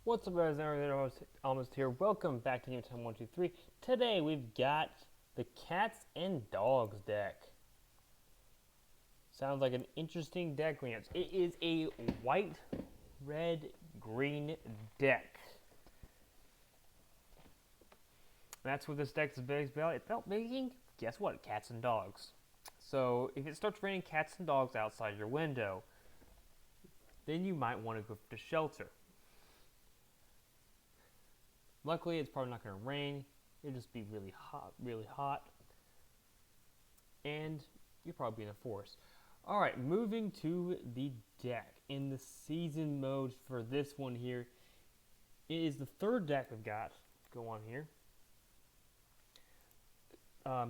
What's up, guys? I'm almost here. Welcome back to Game Time 123. Today we've got the Cats and Dogs deck. Sounds like an interesting deck, Lance. It is a white, red, green deck. That's what this deck is based about. It's about making, guess what? Cats and dogs. So if it starts raining cats and dogs outside your window, then you might want to go to shelter. Luckily, it's probably not going to rain. It'll just be really hot. And you'll probably be in a forest. Alright, moving to the deck. In the season mode for this one here, it is the third deck we've got. Go on here.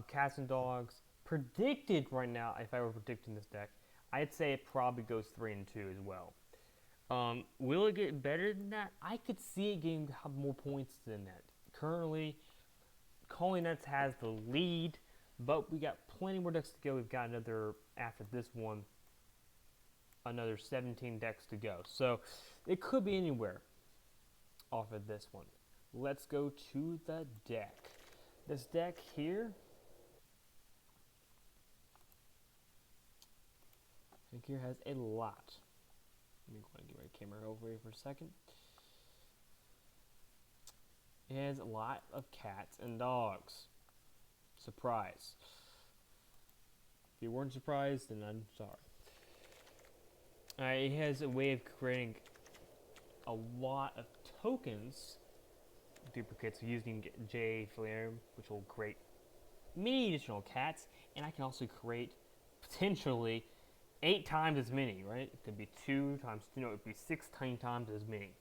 Cats and dogs. Predicted right now, if I were predicting this deck, I'd say it probably goes 3 and 2 as well. Will it get better than that? I could see it getting more points than that. Currently, Calling Nets has the lead, but we got plenty more decks to go. We've got after this one, another 17 decks to go. So, it could be anywhere off of this one. Let's go to the deck. This deck here, I think here has a lot. Let me go ahead and get my camera over here for a second. It has a lot of cats and dogs. Surprise. If you weren't surprised, then I'm sorry. It has a way of creating a lot of tokens, duplicates, using J Flare, which will create many additional cats, and I can also create potentially 8 times as many, right? It could be 2 times, it would be 16 times as many.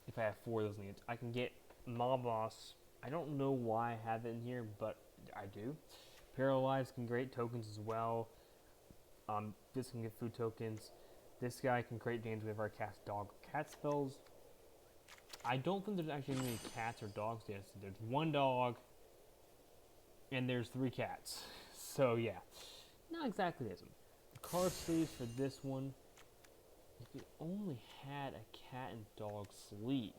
If I have 4 of those needs, I can get Mob Boss. I don't know why I have it in here, but I do. Paralyze can create tokens as well. This can get food tokens. This guy can create damage whenever I cast dog or cat spells. I don't think there's actually any cats or dogs yet. So there's 1 dog, and there's 3 cats. So yeah, not exactly ism. The card sleeves for this one, if it only had a cat and dog sleeve.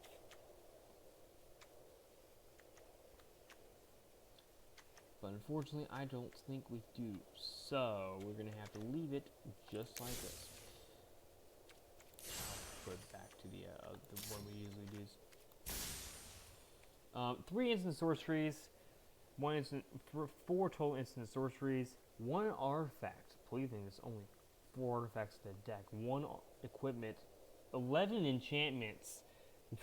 But unfortunately, I don't think we do. So we're going to have to leave it just like this. I'll put it back to the one we usually use. 3 instant sorceries, 4 total instant sorceries, 1 artifact. Please think there's only 4 artifacts in the deck, 1 equipment, 11 enchantments,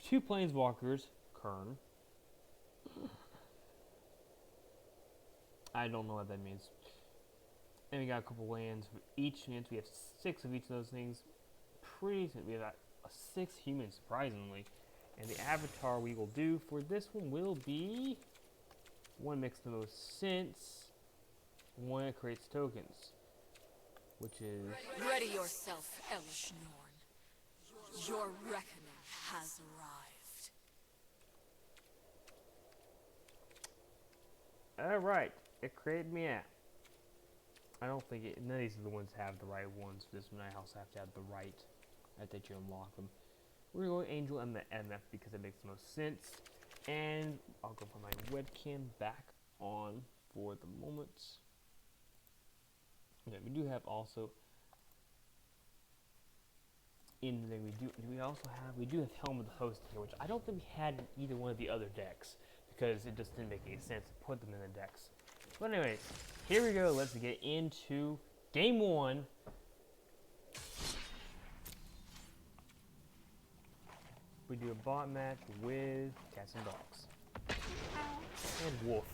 2 planeswalkers, Kern. I don't know what that means. And we got a couple lands for each lands. We have 6 of each of those things. Pretty soon we have a 6 humans, surprisingly. And the avatar we will do for this one will be one makes the most sense, one that creates tokens, which is ready yourself, Elish Norn. Your reckoning has arrived. Alright, it created me out. I don't think none of these are the ones that have the right ones. This one I also have to have the right. I think you unlock them. We're going to go Angel and the MF because it makes the most sense. And I'll go put my webcam back on for the moment. Okay, we do have also in the we do have Helm of the Host here, which I don't think we had in either one of the other decks because it just didn't make any sense to put them in the decks. But anyways, here we go. Let's get into game 1. We do a bot match with cats and dogs. And wolf.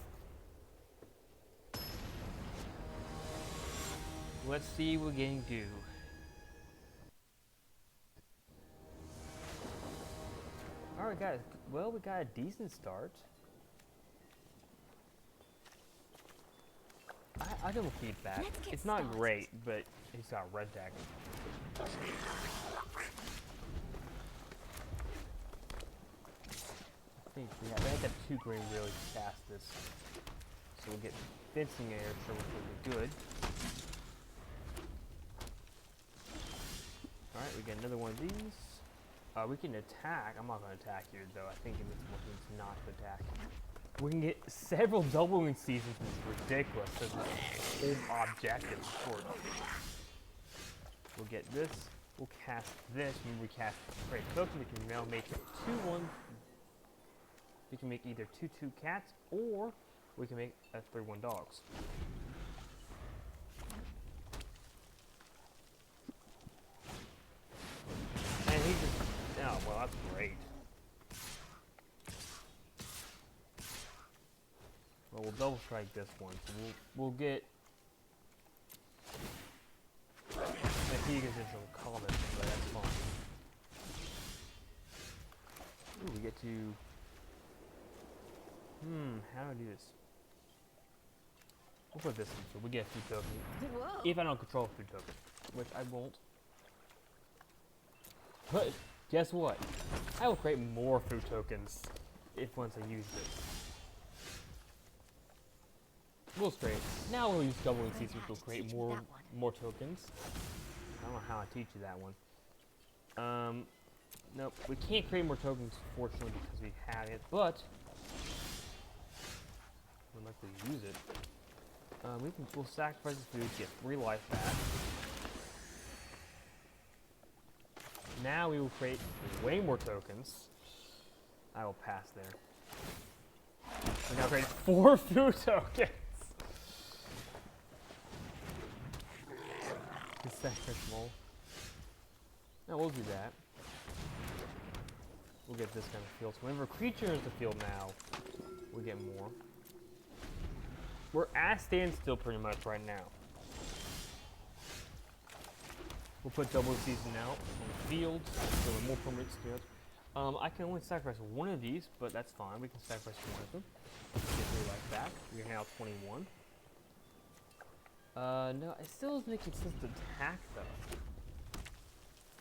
Let's see what game do. Alright guys, well we got a decent start. I don't keep that. It's not great, but he's got a red deck. I think we have to have 2 green really to cast this. So we'll get fencing air, so we'll be good. Alright, we get another one of these. We can attack. I'm not going to attack here, though. I think it makes more sense not to attack. We can get several doubling seasons, which is ridiculous, because the whole objective is short. We'll get this. We'll cast this. When we cast Great Token, we can now make 2-1. We can make either 2-2 cats, or we can make a 3-1 dogs. And he just... Oh, well, that's great. Well, we'll double strike this one, so we'll get... I think it's just a comment, but that's fine. Ooh, we get to... how do I do this? We'll put this in, so we get a food token. Whoa. If I don't control a food token, which I won't. But, guess what? I will create more food tokens if once I use this. We'll straight. Now we'll use doubling seeds, which will create more tokens. I don't know how I teach you that one. Nope, we can't create more tokens, fortunately, because we have it, but we'll likely use it. We'll sacrifice the food, get 3 life back. Now we will create way more tokens. I will pass there. We now create 4 food tokens. Sacrifice mole. Now we'll do that. We'll get this kind of field. So whenever a creature enters the field now, we get more. We're at standstill pretty much right now. We'll put double season out on the field, so we're more permanent spirits. I can only sacrifice one of these, but that's fine. We can sacrifice one of them. Get 3 life back. We're now 21. No, it still doesn't make sense to attack, though.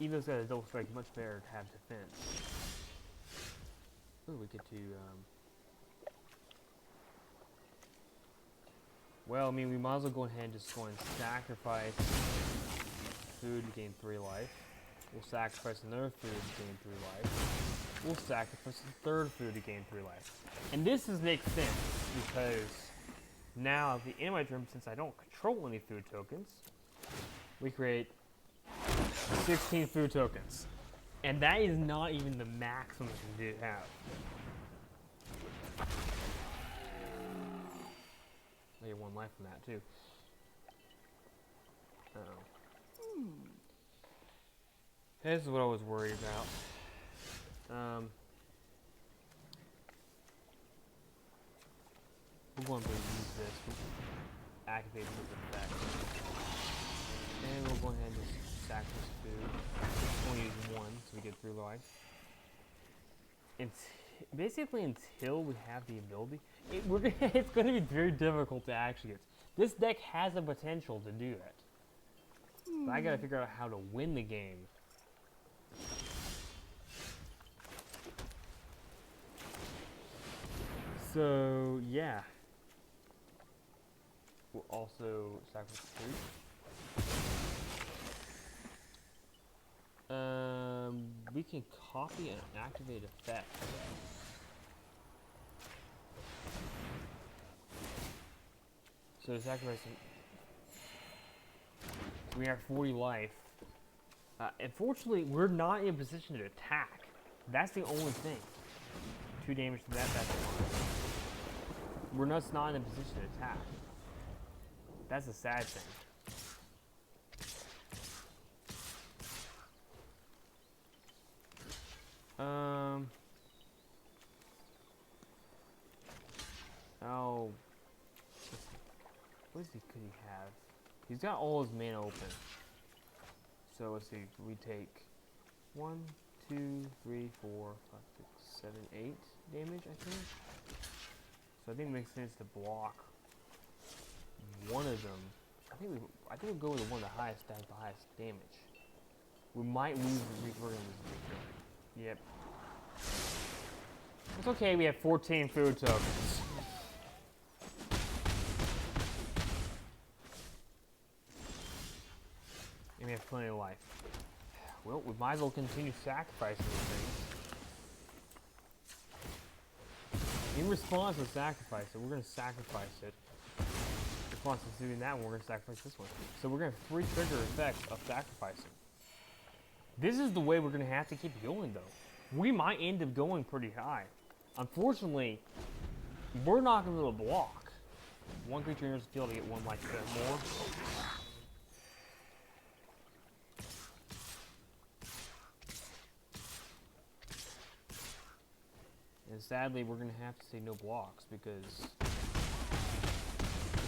Even though it's got a double strike, much better to have defense. Ooh, we get to, well, I mean, we might as well go ahead and just go and sacrifice food to gain 3 life. We'll sacrifice another food to gain 3 life. We'll sacrifice a third food to gain 3 life. And this makes sense, because now, at the end of my turn, since I don't control any food tokens, we create 16 food tokens. And that is not even the maximum we can have. I get 1 life from that, too. Uh-oh. This is what I was worried about. We're going to use this. Activate this effect. And we'll go ahead and just sacrifice food. We'll use 1 so we get 3 life. Basically until we have the ability, it's going to be very difficult to actually get. This deck has the potential to do it. But I got to figure out how to win the game. So, yeah. We'll also sacrifice food. We can copy and activate effect. So sacrificing. We have 40 life. Unfortunately, we're not in a position to attack. That's the only thing. 2 damage to that, that's fine. We're not in a position to attack. That's a sad thing. Oh. What could he have? He's got all his mana open. So let's see. We take 1, 2, 3, 4, 5, 6, 7, 8 damage, I think. So I think it makes sense to block one of them. I think we'll go with the one with the highest stat, the highest damage. We might lose the reversion. Yep. It's okay, we have 14 food tokens. And we have plenty of life. Well, we might as well continue sacrificing these things. In response to sacrifice it, we're going to sacrifice it. In response to doing that one, we're going to sacrifice this one. So we're going to have 3 trigger effects of sacrificing. This is the way we're going to have to keep going, though. We might end up going pretty high. Unfortunately, we're not going to be able to block. One creature enters the field to get 1 life more. And sadly, we're going to have to say no blocks because this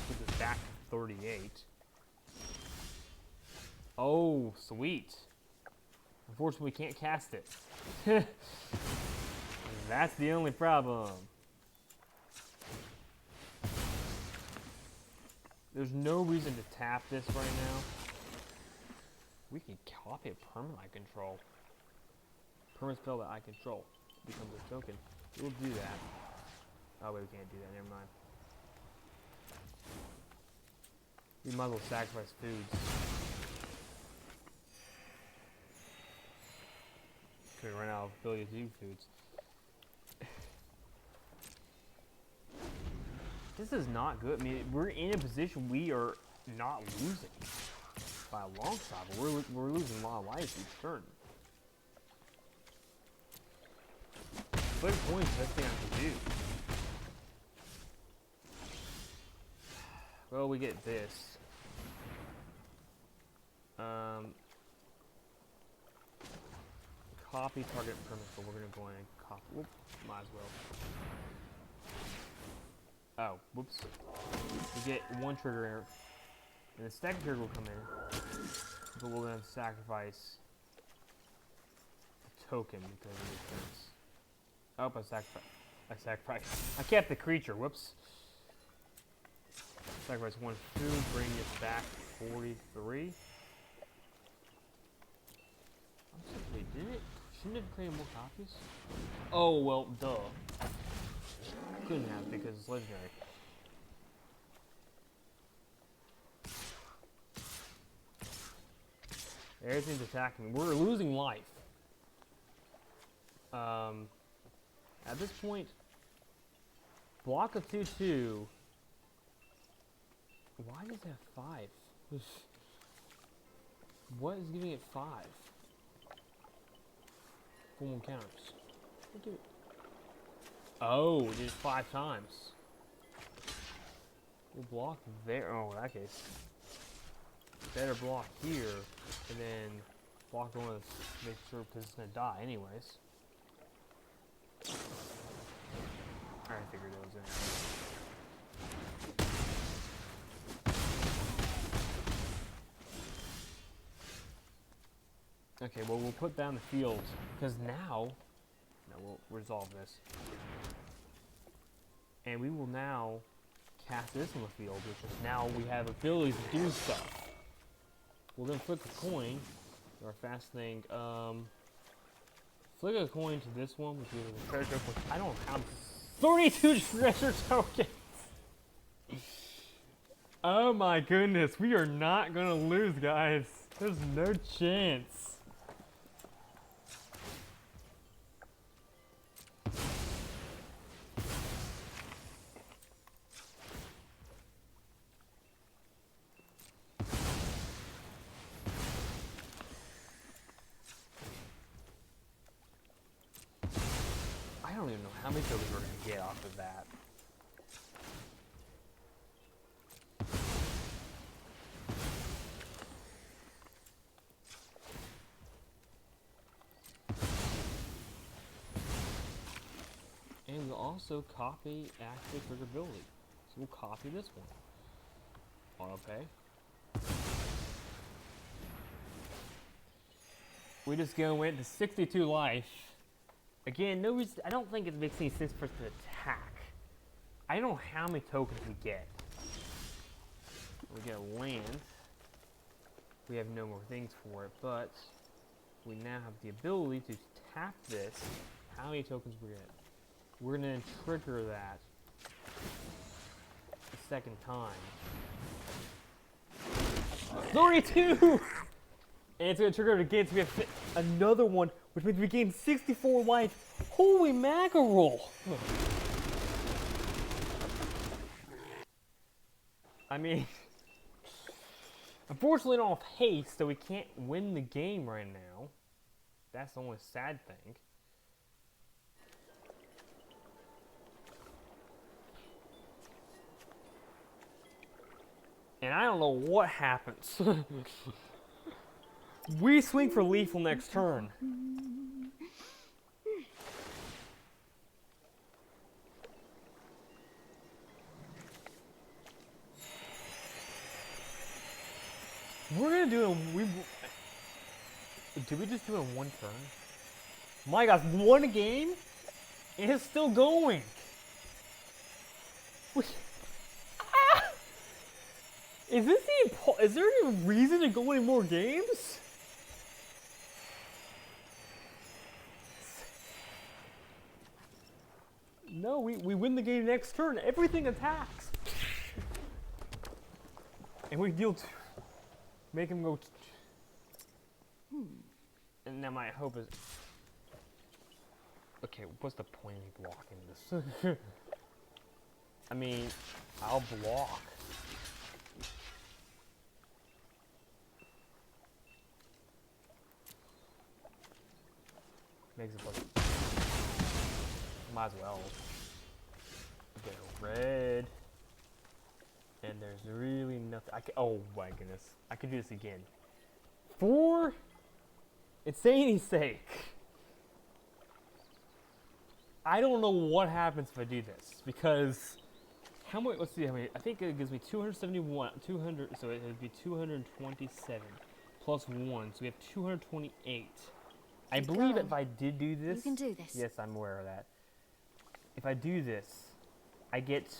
puts us back to 38. Oh, sweet. Unfortunately, we can't cast it. That's the only problem. There's no reason to tap this right now. We can copy a permanent I control. Permanent spell that I control becomes a token. We'll do that. Oh wait, we can't do that, never mind. We might as well sacrifice foods. Could run out of ability to do foods. This is not good. I mean, we're in a position we are not losing by a long shot, but we're losing a lot of life each turn. Flip points, that's the thing I can do. Well, we get this. Copy target permanent, but we're gonna go in and copy. Whoop, might as well. Oh, whoops. We get 1 trigger error. And the second trigger will come in. But we're gonna sacrifice the token because of the defense. Oh, I sacrificed. I kept the creature, whoops. Sacrifice 1 food, bring it back to 43. Wait, didn't it? Shouldn't it have created more copies? Oh, well, duh. Couldn't have because it's legendary. Everything's attacking me. We're losing life. At this point, block of 2/2. Why does it have 5? What is giving it 5? Full moon counters. What do it? Oh, it did 5 times. We'll block there. Oh, in that case. Better block here, and then block one of this, make sure, because it's going to die anyways. I figured those in. Okay, well, we'll put down the field, because now, we'll resolve this. And we will now cast this on the field, which is now we have abilities to do stuff. We'll then flip a coin, our fast thing, flick a coin to this one, which is a treasure, which I don't have 32 treasure tokens! Oh my goodness, we are not gonna lose, guys. There's no chance. I don't even know how many tokens we're going to get off of that. And we'll also copy active trigger ability. So we'll copy this one. Auto pay. We just went to 62 life. Again, no reason. I don't think it makes any sense for us to attack. I don't know how many tokens we get. We get a land. We have no more things for it, but we now have the ability to tap this. How many tokens we get? We're gonna trigger that a second time. 32! And it's gonna trigger it again, so we have another one, which means we gain 64 life. Holy mackerel! I mean, unfortunately, I don't have haste, so we can't win the game right now. That's the only sad thing. And I don't know what happens. We swing for lethal next turn. We're gonna do did we just do it in one turn? My gosh, one game? And it's still going. Is there any reason to go any more games? No, we win the game next turn. Everything attacks. And we deal make him go. And now my hope is. Okay, what's the point of me blocking this? I mean, I'll block. Makes it look. Might as well. Get a red. And there's really nothing. Oh my goodness. I could do this again. For insanity's sake. I don't know what happens if I do this. Because how much, let's see how many. I think it gives me 271. 200, so it would be 227 plus 1. So we have 228. I believe if I did do this. You can do this. Yes, I'm aware of that. If I do this, I get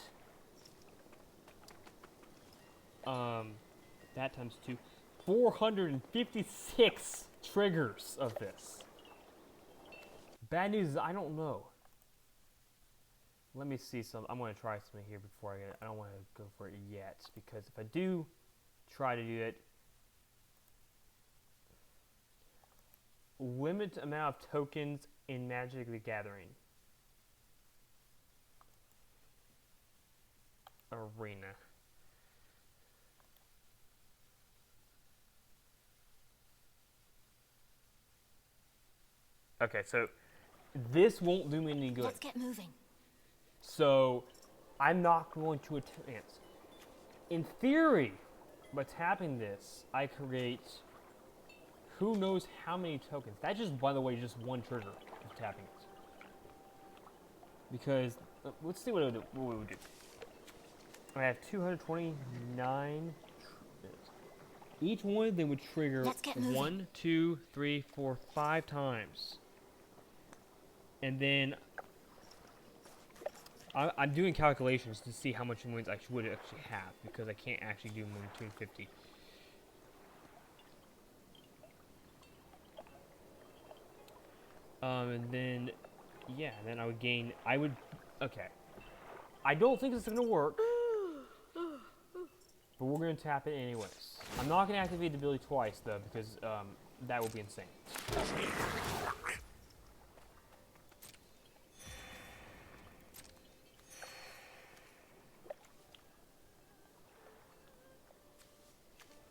that times 2, 456 triggers of this. Bad news is I don't know. Let me see some. I'm going to try something here before I get it. I don't want to go for it yet because if I do try to do it, limit amount of tokens in Magic the Gathering arena. Okay, so this won't do me any good. Let's get moving. So I'm not going to advance. In theory, by tapping this, I create who knows how many tokens. That just, by the way, just one trigger of tapping it. Because let's see what we would do. I have 229. Each one of them would trigger 1, 2, 3, 4, 5 times. And then I'm doing calculations to see how much wins I would actually have because I can't actually do more than 250. And then, yeah, then I would gain. Okay. I don't think this is gonna work, but we're gonna tap it anyways. I'm not gonna activate the ability twice though because that would be insane.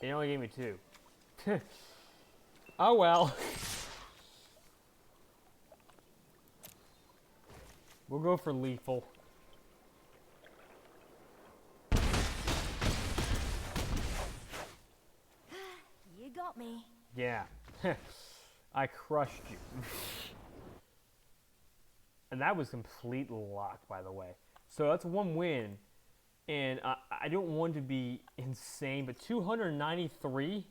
It only gave me 2. Oh well. We'll go for lethal. You got me. Yeah. I crushed you. And that was complete luck, by the way. So that's one win. And I don't want to be insane, but 293?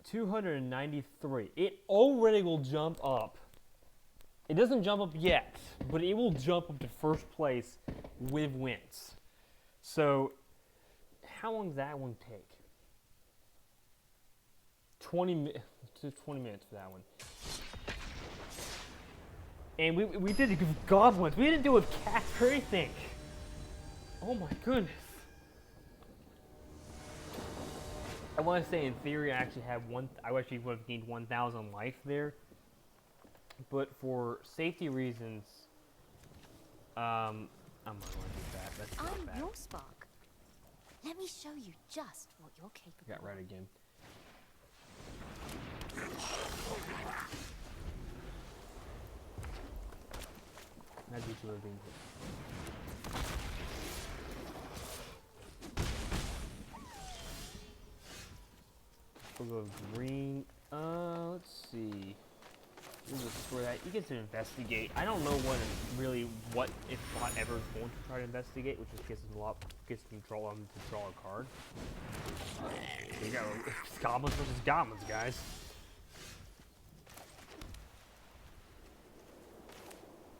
293. It already will jump up. It doesn't jump up yet, but it will jump up to first place with wins. So, how long does that one take? 20 minutes for that one. And we did it with goblins. We didn't do it with cats or anything. Oh my goodness. I want to say in theory I actually had I actually would have gained 1,000 life there. But for safety reasons, I'm not going to do that. That's not I'm bad. your spark. Let me show you just what you're capable Got right again. That's what you were doing. We'll go green. Let's see. We'll just store that. You get to investigate. I don't know what if bot ever is going to try to investigate, which just gets control to draw a card. You got goblins versus goblins, guys.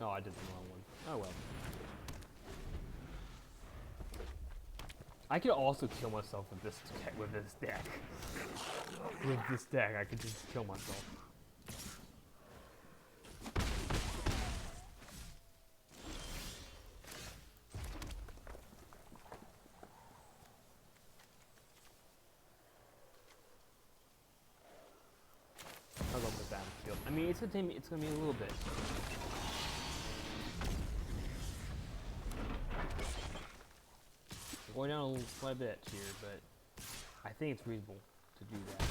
Oh, I did the wrong one. Oh well. I could also kill myself with this deck. With this deck, I could just kill myself. I'll go with battlefield. I mean, it's gonna be a little bit. Going down a little slight bit here, but I think it's reasonable to do that.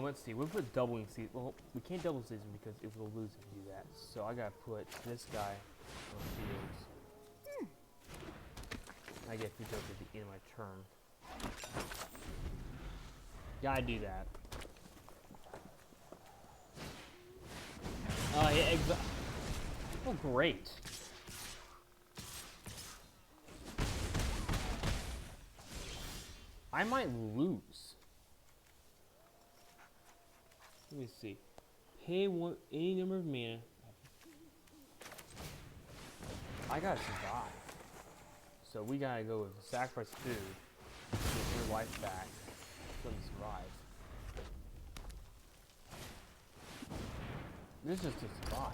Let's see. We'll put doubling season. Well, we can't double season because it will lose if we do that. So I gotta put this guy on fields. I get free tokens at the end of my turn. Gotta do that. Yeah, oh, great. I might lose. Let me see. Pay any number of mana. I gotta survive. So we gotta go with sacrifice food. Get your life back. Let me survive. This is to survive.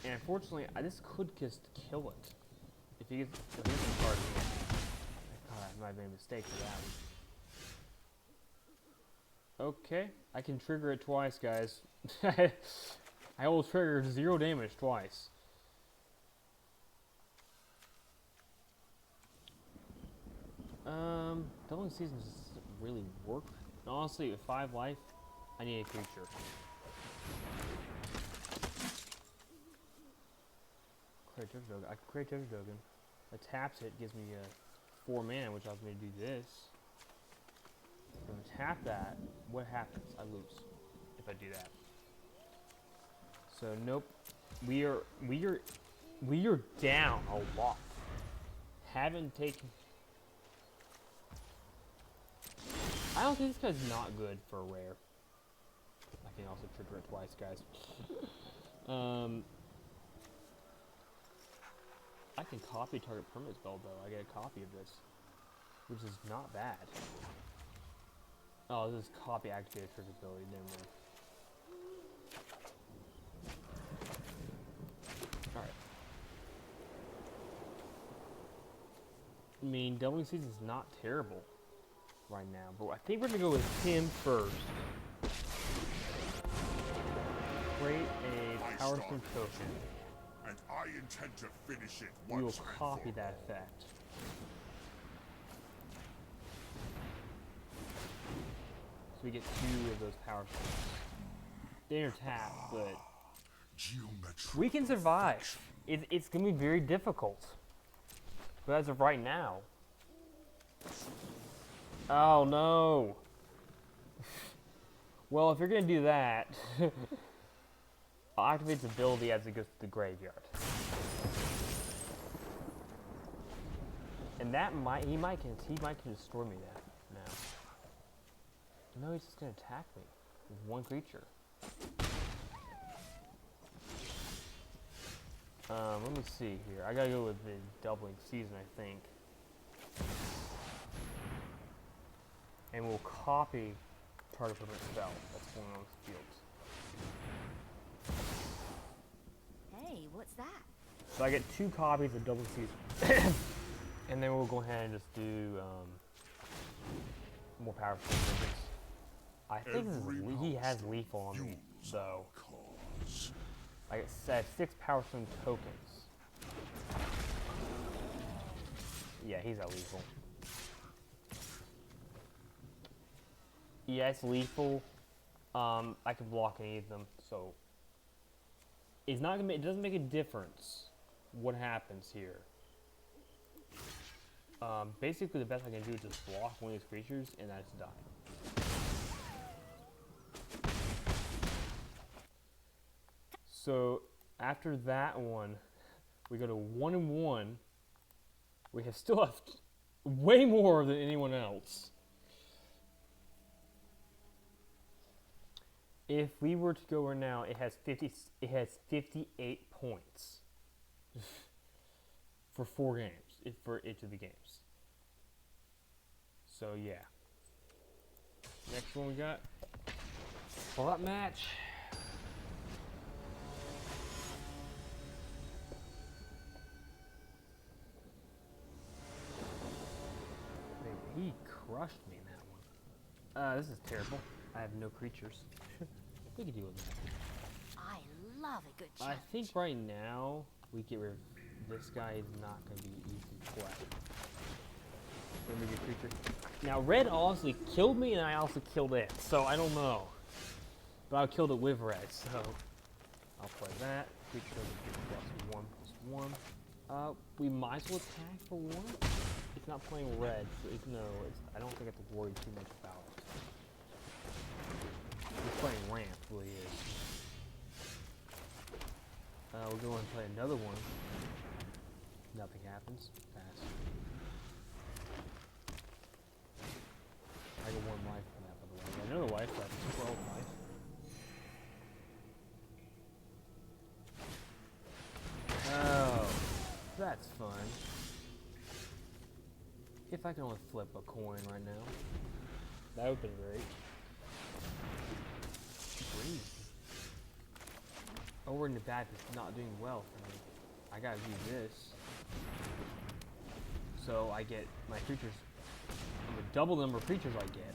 And unfortunately, this could just kill it. If he gets the card in. God, I might have made a mistake for that one. Okay, I can trigger it twice, guys. I will trigger 0 damage twice. Doubling seasons doesn't really work. Honestly, with 5 life, I need a creature. Create Treasure Token. I can create Treasure Token. It taps it, gives me 4 mana, which allows me to do this. When I tap that, what happens? I lose if I do that. So nope. We are down a lot. Haven't taken. I don't think this guy's not good for a rare. I can also trigger it twice, guys. I can copy target permanent spell though. I get a copy of this, which is not bad. Oh, this is copy activated trigger ability. Never mind. All right. I mean, doubling season is not terrible right now, but I think we're gonna go with him first. Create a power stone token. And I intend to finish it We will once and copy for that all. effect. So we get 2 of those power stones. They're tapped, but we can survive. It's gonna be very difficult. But as of right now. Oh no. Well, if you're gonna do that, I'll activate its ability as it goes to the graveyard. And that he might can destroy me now. No, he's just gonna attack me with 1 creature. Let me see here. I gotta go with the doubling season, I think. And we'll copy target permanent spell that's going on with fields. Hey, what's that? So I get 2 copies of double season. And then we'll go ahead and just do more powerful targets. I think this is, he has lethal on me, so I get 6 power stone tokens. Yeah, he's at lethal. Yeah, it's lethal. I can block any of them, so it's not gonna. It doesn't make a difference what happens here. Basically, the best I can do is just block one of these creatures, and that's done. So after that one, we go to 1-1. We have still have way more than anyone else. If we were to go right now, it has 58 points for 4 games, for each of the games. So yeah. Next one we got plot match. He crushed me in that one. This is terrible. I have no creatures. We can deal with that. I love a good I challenge. think right now we get rid of this guy. Is not going to be easy to play. Let me get creature. Now red honestly killed me, and I also killed it. So I don't know, but I killed it with red. So I'll play that. Creature +1/+1. We might as well attack for 1. It's not playing red, so I don't think I have to worry too much about it. He's playing ramp, really is. We'll go and play another one. Nothing happens. Pass. I got 1 life for that, by the way. Yeah, another life, that's 12 life. Oh, that's fun. If I can only flip a coin right now, that would have been great. Green. Oh, we're in the bad, but it's not doing well for me. I gotta do this. So I get my creatures, I'm gonna double the number of creatures I get.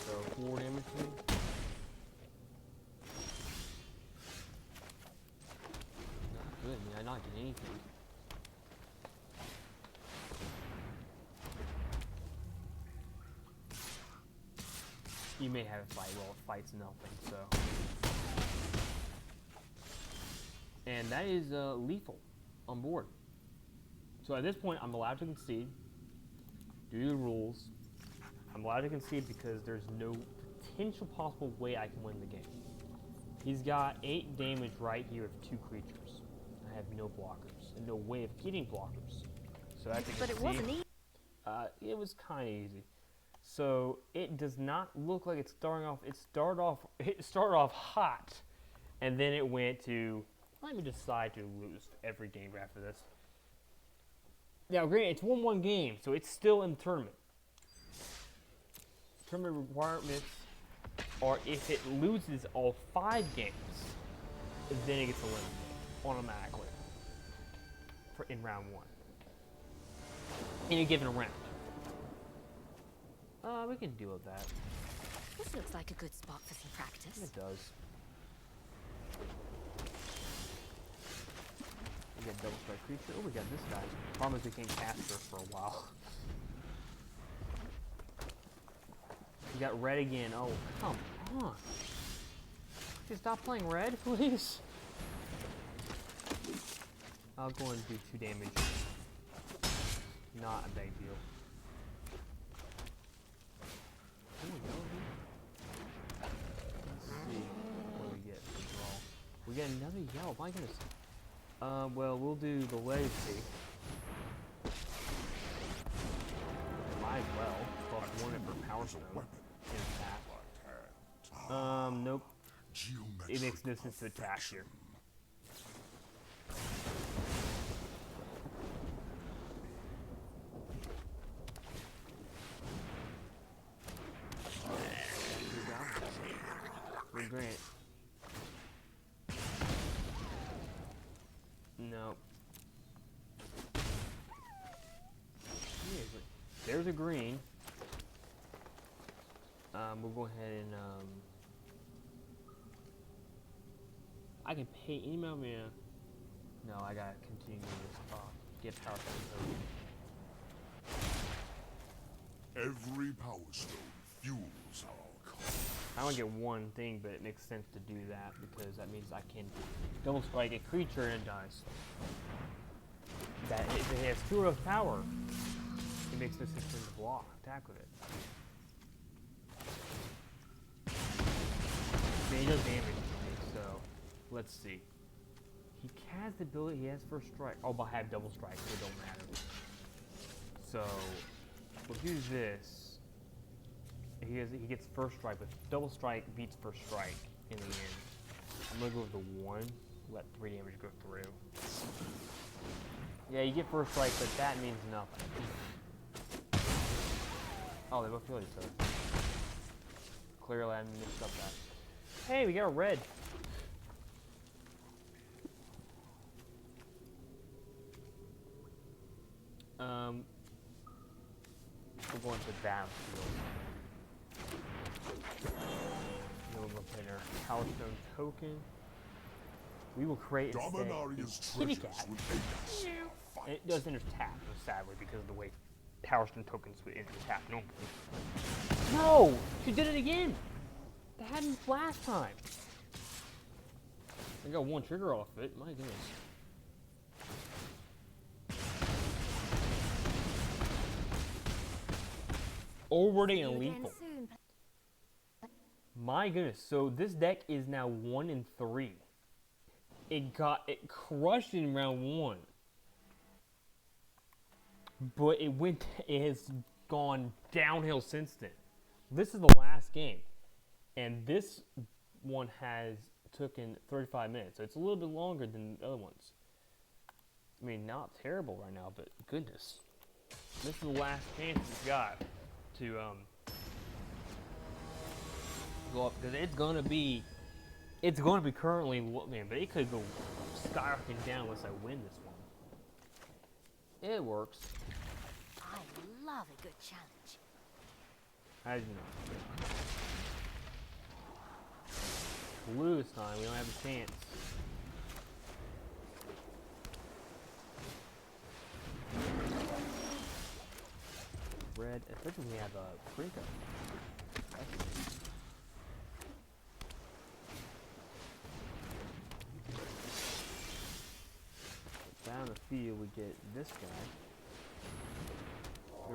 So 4 damage to me. Not good, man. I'm not getting anything. You may have a fight, well, a fight's nothing, so. And that is lethal on board. So at this point, I'm allowed to concede. Due to the rules, I'm allowed to concede because there's no potential possible way I can win the game. He's got 8 damage right here with 2 creatures. I have no blockers and no way of getting blockers. So I have to concede. But it wasn't easy. It was kind of easy. So it does not look like it's starting off. It started off hot, and then it went to. Let me decide to lose every game after this. Now, granted, it's 1-1 game, so it's still in the tournament. Tournament requirements are if it loses all 5 games, then it gets eliminated automatically in round 1. In a given round. We can deal with that. This looks like a good spot for some practice. It does. We got double strike creature. Oh, we got this guy. Problem is we can't cast her for a while. We got red again. Oh, come on. Just stop playing red, please. I'll go and do 2 damage. Not a big deal. Let's see what we get for draw. We get another yellow. My goodness. Well, we'll do the legacy. Might as well. +1 for power stone. In attack. Nope. It makes no Geometric sense to attack perfection. here. Green Grant. No. There's a green. We'll go ahead and I can pay email me. No, I gotta continue this. Get power stone. Every power stone fuels our cause. I only get one thing, but it makes sense to do that because that means I can double strike a creature and it dies. That if it has 2 of power, it makes no sense to block, attack with it. I mean, he does damage to me, so let's see. He has the ability, he has first strike. Oh, but I have double strike, so it don't matter. So we'll do this. He gets first strike, but double strike beats first strike in the end. I'm gonna go with the 1, let 3 damage go through. Yeah, you get first strike, but that means nothing. Oh, they both kill each other. Clearly I mixed up that. Hey, we got a red. We're going to battlefield. Then we're going to play our Power Stone token. We will create instead Dominaria's a kitty treasures cat. will aid us in our fight. And it does enter tap, sadly, because of the way Power Stone tokens would enter tap normally. No! She did it again! That happened last time. I got 1 trigger off it, my goodness. Already See you and again lethal. soon. My goodness, so this deck is now 1-3. It crushed in round 1. But it has gone downhill since then. This is the last game. And this one has taken 35 minutes, so it's a little bit longer than the other ones. I mean, not terrible right now, but goodness. This is the last chance it's got to go up, because it's gonna be currently, man, but it could go skyrocketing down unless I win this one. It works. I love a good challenge. How did you know? Blue this time, we don't have a chance. Red, especially when we have a Brinko. Down the field, we get this guy.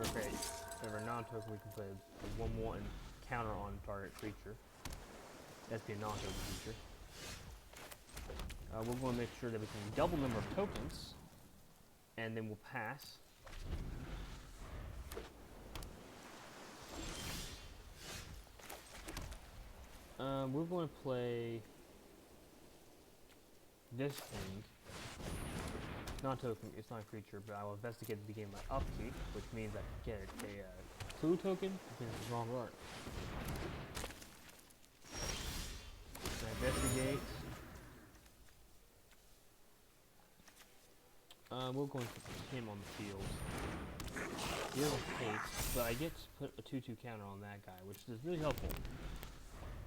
Okay, if we're non-token, we can play a 1/1 counter on target creature. That's the non-token creature. We're going to make sure that we can double number of tokens, and then we'll pass. We're going to play this thing. Non-token, it's not a creature, but I will investigate the beginning of my upkeep, which means I can get a clue token because it's wrong art. I investigate. We'll go and put him on the field. He doesn't haste, but I get to put a 2/2 counter on that guy, which is really helpful.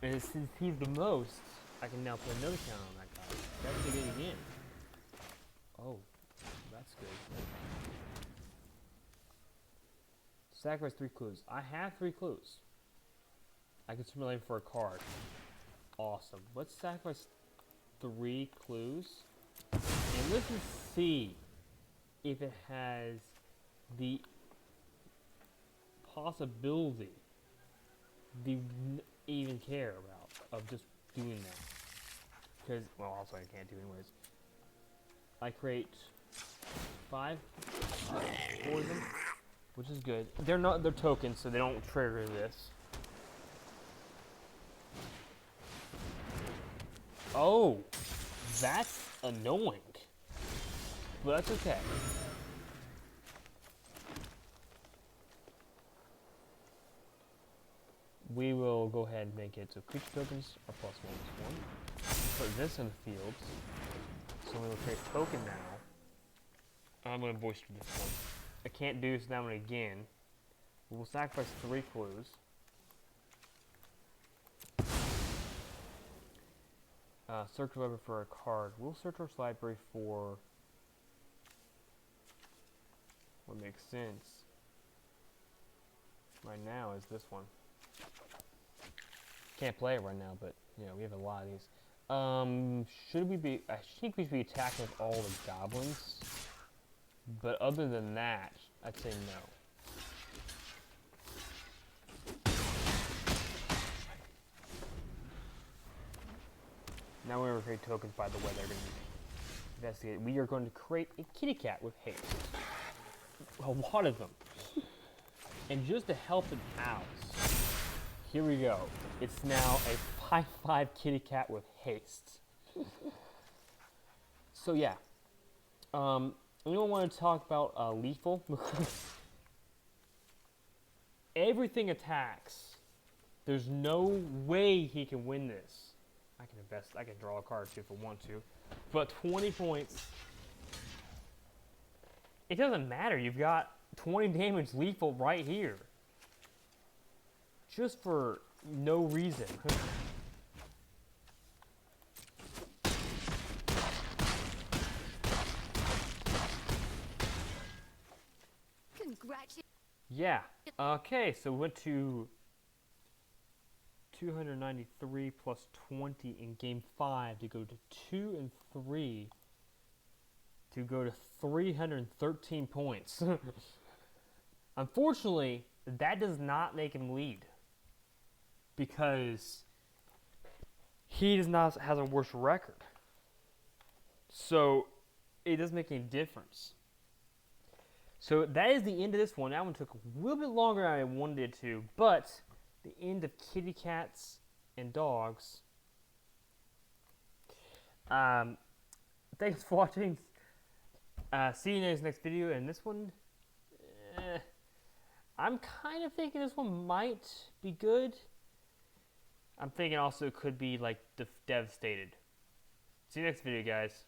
And since he's the most, I can now put another counter on that guy. That's good again. Oh, that's good. Sacrifice 3 clues. I have 3 clues. I can simulate for a card. Awesome. Let's sacrifice 3 clues. And let's just see if it has the possibility to even care about of just doing that. Because, well, also I can't do anyways. I create 5 for them, which is good. They're tokens, so they don't trigger this. Oh, that's annoying. But that's okay. We will go ahead and make it so creature tokens are +1/+1. Put this in the field. So I'm going to create a token now. I'm going to voice this one. I can't do this now and again. We'll sacrifice 3 clues. Search the library for a card. We'll search our library for what makes sense right now is this one. Can't play it right now, but you know, we have a lot of these. Should we be? I think we should be attacking with all the goblins. But other than that, I'd say no. Now we're going to create tokens, by the way, they're going to investigate. We are going to create a kitty cat with haste. A lot of them. And just to help it out, here we go. It's now a 5/5 kitty cat with haste. So yeah. Anyone want to talk about lethal? Everything attacks. There's no way he can win this. I can invest. I can draw a card too if I want to. But 20 points. It doesn't matter. You've got 20 damage lethal right here. Just for no reason. Congratulations. Yeah. Okay, so we went to 293 plus 20 in game 5 to go to 2 and 3 to go to 313 points. Unfortunately, that does not make him lead because he does not has a worse record. So it doesn't make any difference. So that is the end of this one. That one took a little bit longer than I wanted it to, but the end of kitty cats and dogs. Thanks for watching. See you in the next video. And this one, I'm kind of thinking this one might be good. I'm thinking also it could be like devastated. See you next video, guys.